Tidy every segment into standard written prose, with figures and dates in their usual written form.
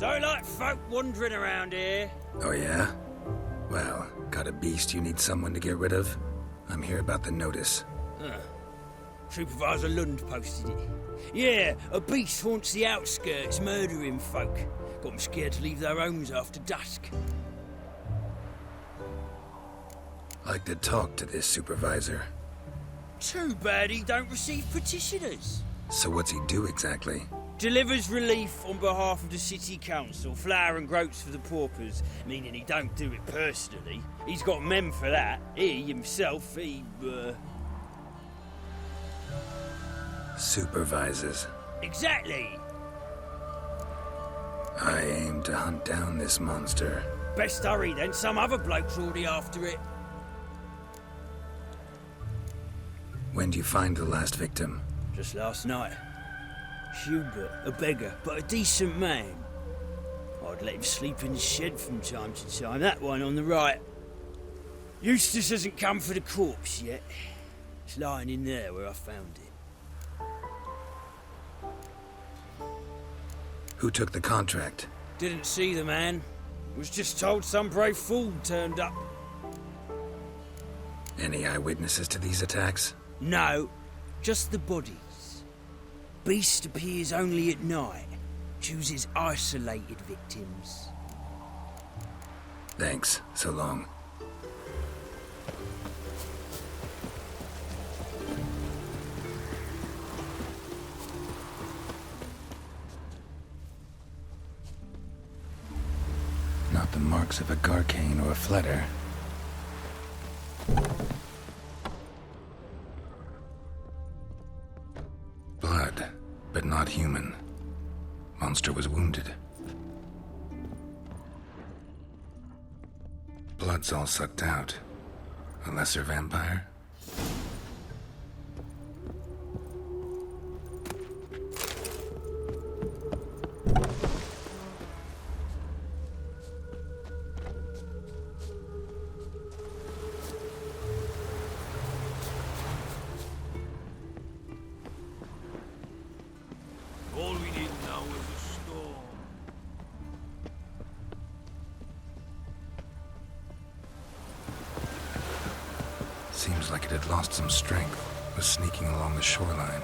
Don't like folk wandering around here. Oh yeah? Well, got a beast you need someone to get rid of? I'm here about the notice. Huh. Supervisor Lund posted it. Yeah, a beast haunts the outskirts, murdering folk. Got them scared to leave their homes after dusk. Like to talk to this supervisor. Too bad he don't receive petitioners. So what's he do exactly? Delivers relief on behalf of the city council, flour and groats for the paupers, meaning he don't do it personally. He's got men for that. He, himself, Supervises. Exactly! I aim to hunt down this monster. Best hurry then, some other bloke's already after it. When do you find the last victim? Just last night. Hubert, a beggar, but a decent man. I'd let him sleep in the shed from time to time, that one on the right. Eustace hasn't come for the corpse yet. It's lying in there where I found it. Who took the contract? Didn't see the man. Was just told some brave fool turned up. Any eyewitnesses to these attacks? No, just the bodies. Beast appears only at night. Chooses isolated victims. Thanks. So long. Not the marks of a Garcane or a Fletter. Blood, but not human. Monster was wounded. Blood's all sucked out. A lesser vampire? All we need now is a storm. Seems like it had lost some strength. Was sneaking along the shoreline.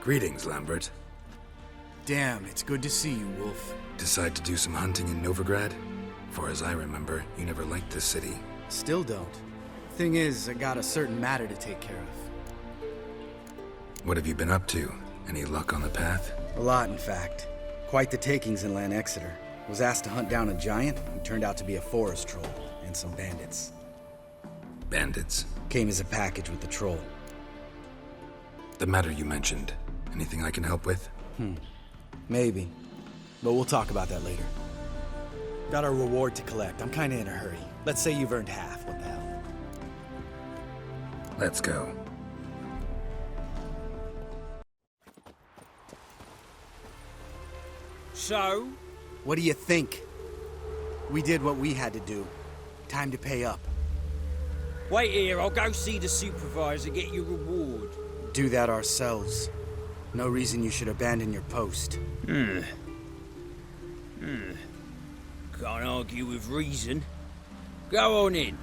Greetings, Lambert. Damn, it's good to see you, Wolf. Decide to do some hunting in Novigrad? For as I remember, you never liked this city. Still don't. Thing is, I got a certain matter to take care of. What have you been up to? Any luck on the path? A lot, in fact. Quite the takings in Lan Exeter. Was asked to hunt down a giant, who turned out to be a forest troll, and some bandits. Bandits? Came as a package with the troll. The matter you mentioned. Anything I can help with? Maybe. But we'll talk about that later. Got our reward to collect. I'm kinda in a hurry. Let's say you've earned half. What the hell? Let's go. So? What do you think? We did what we had to do. Time to pay up. Wait here, I'll go see the supervisor, get your reward. Do that ourselves. No reason you should abandon your post. Can't argue with reason. Go on in.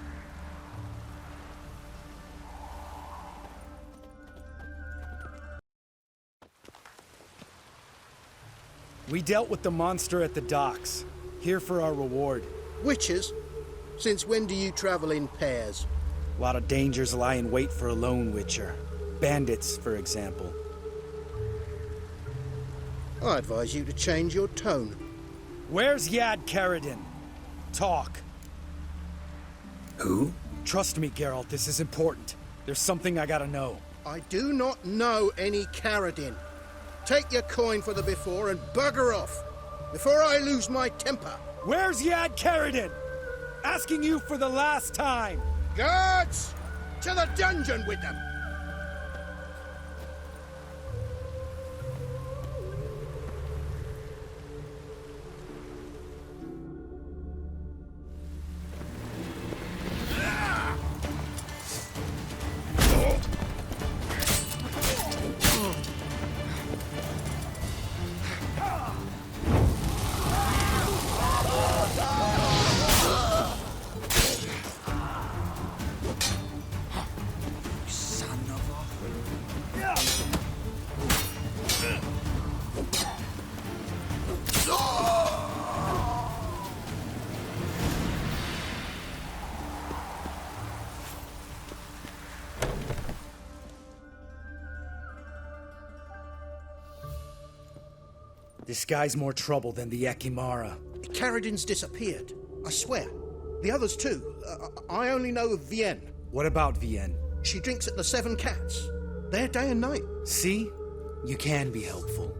We dealt with the monster at the docks. Here for our reward. Witches? Since when do you travel in pairs? A lot of dangers lie in wait for a lone witcher. Bandits, for example. I advise you to change your tone. Where's Yad Karadin? Talk. Who? Trust me, Geralt, this is important. There's something I gotta know. I do not know any Karadin. Take your coin for the before and bugger off, before I lose my temper. Where's Yad Karadin? Asking you for the last time. Guards! To the dungeon with them! This guy's more trouble than the Ekimara. Karadin's disappeared, I swear. The others too. I only know of Vienne. What about Vienne? She drinks at the Seven Cats. There day and night. See? You can be helpful.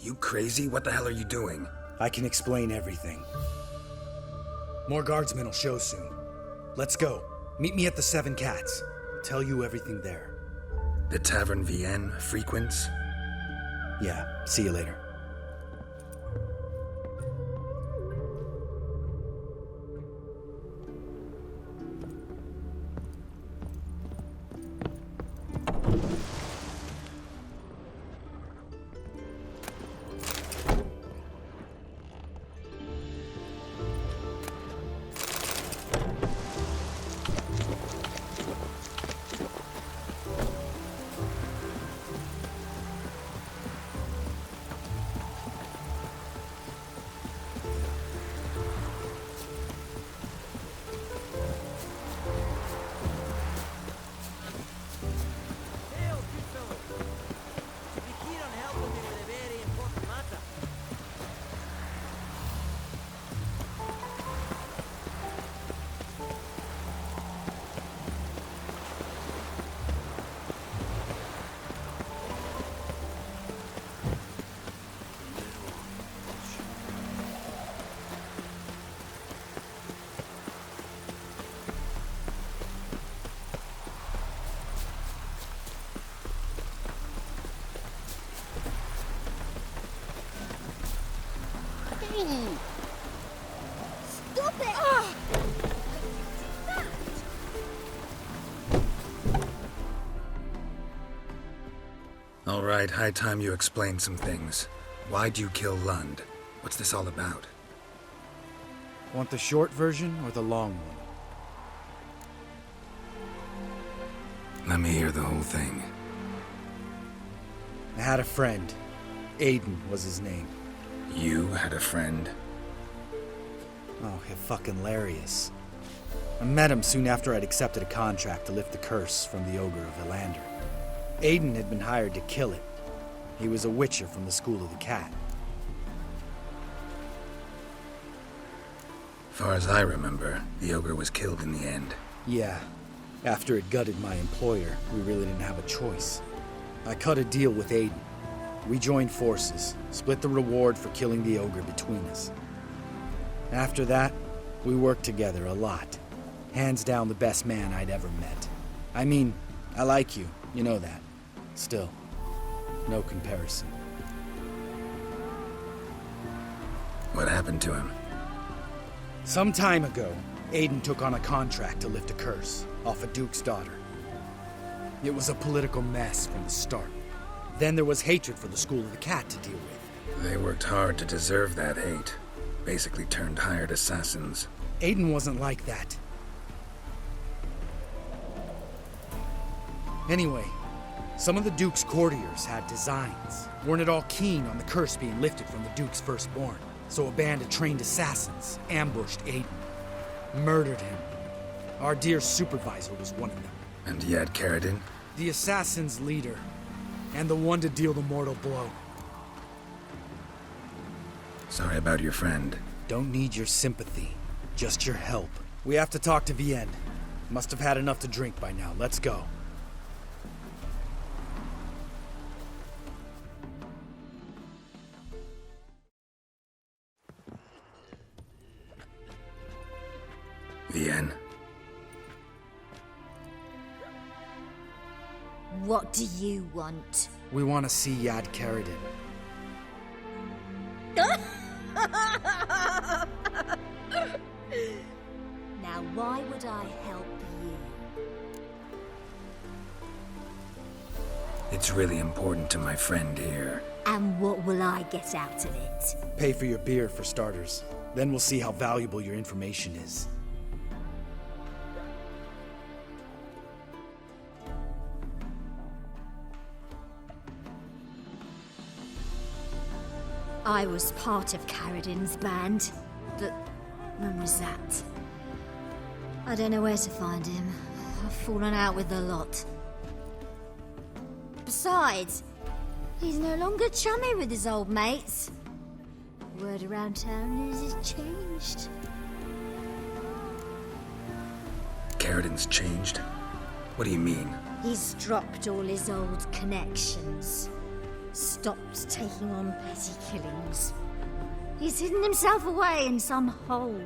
You crazy? What the hell are you doing? I can explain everything. More guardsmen will show soon. Let's go. Meet me at the Seven Cats. I'll tell you everything there. The Tavern Vienne frequents? Yeah, see you later. Stop it! All right, high time you explain some things. Why'd you kill Lund? What's this all about? Want the short version or the long one? Let me hear the whole thing. I had a friend. Aiden was his name. You had a friend? Oh, fucking hilarious. I met him soon after I'd accepted a contract to lift the curse from the Ogre of Elander. Aiden had been hired to kill it. He was a witcher from the School of the Cat. Far as I remember, the ogre was killed in the end. Yeah. After it gutted my employer, we really didn't have a choice. I cut a deal with Aiden. We joined forces, split the reward for killing the ogre between us. After that, we worked together a lot. Hands down the best man I'd ever met. I mean, I like you, you know that. Still, no comparison. What happened to him? Some time ago, Aiden took on a contract to lift a curse off a duke's daughter. It was a political mess from the start. Then there was hatred for the School of the Cat to deal with. They worked hard to deserve that hate. Basically turned hired assassins. Aiden wasn't like that. Anyway, some of the Duke's courtiers had designs. Weren't at all keen on the curse being lifted from the Duke's firstborn. So a band of trained assassins ambushed Aiden. Murdered him. Our dear supervisor was one of them. And yet, Caradin? The assassin's leader. And the one to deal the mortal blow. Sorry about your friend. Don't need your sympathy. Just your help. We have to talk to Vienne. Must have had enough to drink by now. Let's go. Vienne. What do you want? We want to see Yad Caradin. Now, why would I help you? It's really important to my friend here. And what will I get out of it? Pay for your beer, for starters. Then we'll see how valuable your information is. I was part of Caradin's band, but when was that? I don't know where to find him. I've fallen out with the lot. Besides, he's no longer chummy with his old mates. Word around town is he's changed. Caradin's changed? What do you mean? He's dropped all his old connections. Stopped taking on petty killings. He's hidden himself away in some hole.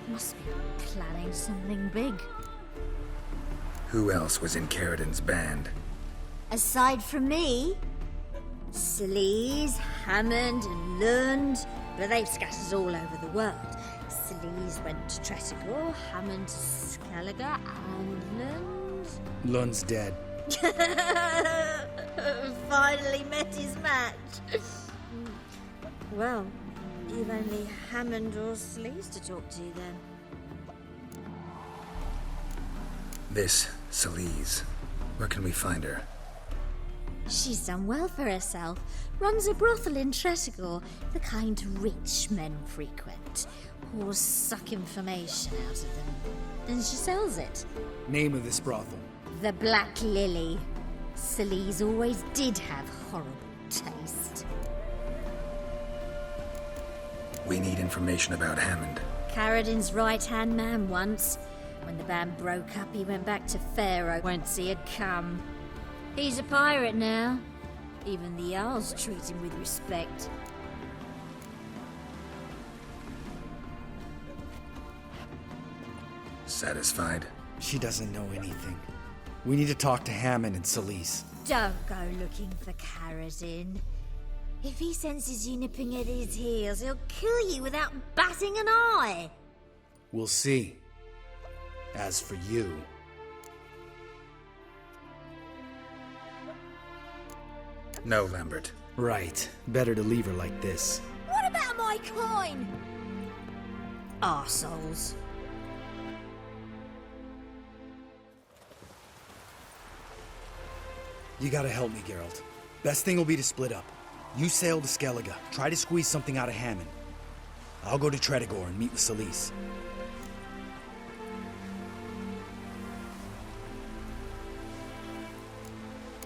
Must be planning something big. Who else was in Caradin's band? Aside from me, Sleaze, Hammond and Lund, but they've scattered all over the world. Sleaze went to Tretigor, Hammond to Skellige, and Lund... Lund's dead. Finally met his match. Well, you've only Hammond or Sleaze to talk to then. This, Sleaze. Where can we find her? She's done well for herself. Runs a brothel in Tretigor, the kind rich men frequent. Whores suck information out of them. And she sells it. Name of this brothel. The Black Lily. Sleaze always did have horrible taste. We need information about Hammond. Caradin's right-hand man once. When the band broke up, he went back to Pharaoh. Won't see her come. He's a pirate now. Even the Jarls treat him with respect. Satisfied? She doesn't know anything. We need to talk to Hammond and Sleaze. Don't go looking for Caradin. If he senses you nipping at his heels, he'll kill you without batting an eye. We'll see. As for you... No, Lambert. Right. Better to leave her like this. What about my coin? Arseholes. You gotta help me, Geralt. Best thing will be to split up. You sail to Skellige. Try to squeeze something out of Hammond. I'll go to Tretigor and meet with Sleaze.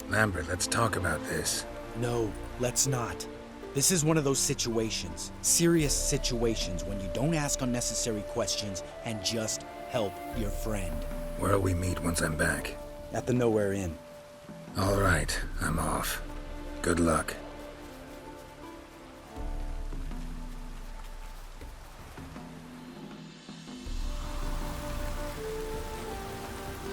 Lambert, let's talk about this. No, let's not. This is one of those situations, serious situations, when you don't ask unnecessary questions and just help your friend. Where'll we meet once I'm back? At the Nowhere Inn. All right, I'm off. Good luck.